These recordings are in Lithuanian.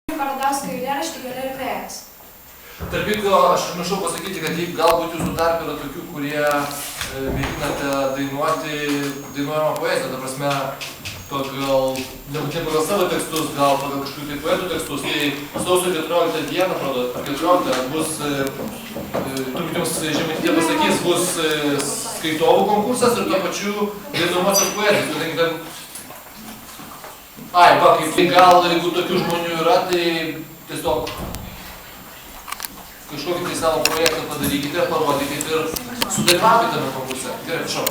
Karadausko eilėraštį Gėlė ir vėjas. Tarp kitko, aš pamiršau pasakyti, kad galbūt jūsų tarp yra tokių, kurie mėginate dainuojamą poeziją, ta prasme, pagal, nebūtinai pagal savo tekstus, gal pagal kažkokių tai poetų tekstus, tai sausio 14 dieną, atrodo, 14 bus, turbūt jums Žemaitija pasakys, bus skaitovų konkursas ir tuo pačiu dainuojamosios poezijos, kadangi ten... Ai, va, kaip gal, jeigu tokių žmonių yra, tai tiesiog kažkokį tai savo projektą padarykite, parodykite ir sudalyvaukite tame konkurse. Gerai, prašau.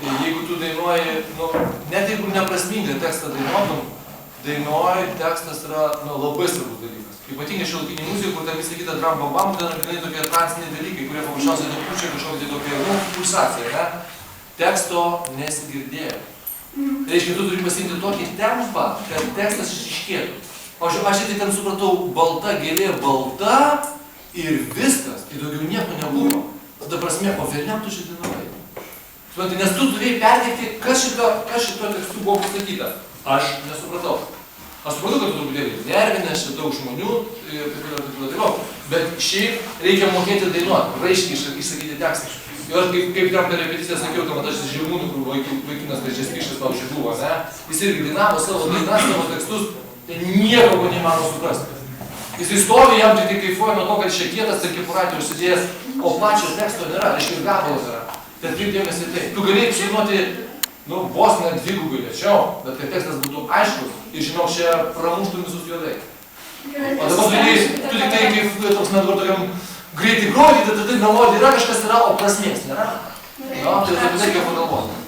Jeigu tu dainuoji, net jeigu neprasmingą tekstą dainuoji, tekstas yra labai svarbus dalykas. Ypatingai šiuolaikinėj muzikoj, kur ten visą kitą drum bam, ten yra tokie transiniai dalykai, kurie paprasčiausiai nupučia kažkokią tokią pulsaciją, ne? Teksto nesigirdėjo. Tai reiškia, tu turi pasirinkti tokį tempą, kad tekstas išryškėtų. O aš tai ten supratau, balta gėlė, balta ir viskas, tai daugiau nieko nebuvo. Tada prasme, o velniam tu šitą dainuoji. Nes tu turėjai perteikti, kas šito tekstu buvo pasakyta. Aš nesupratau. Aš supratau, kad tu truputėlį nervinė, šitą daug žmonių ir taip toliau. Bet šiaip reikia mokėti dainuoti, raiškiai išsakyti tekstą. Ir kaip tam per repeticiją sakiau, kad aš Žirmūnų, kur vaikinas Trečias Kištis, pavyzdžiui, buvo, ne? Jis irgi dainavo savo dainas, savo tekstus, tai nieko neįmanoma suprasti. Jis stovi, jam tik kaifuoja nuo to, kad čia kietas ir kepuratį užsidėjęs, o pačio teksto nėra, reiškia ir gabalas yra. Tai atkreip dėmesį tai. Tu galėjai išdainuoti, vos net dvigubai lėčiau, bet kad tekstas būtų aiškus ir žinau, čia pramuštų visus juodai. O dabar tu tik tai kaip toks dabar tokiam greitai groji, tai melodija yra kažkas yra, o prasmės nėra. Tai reikia pagalvoti.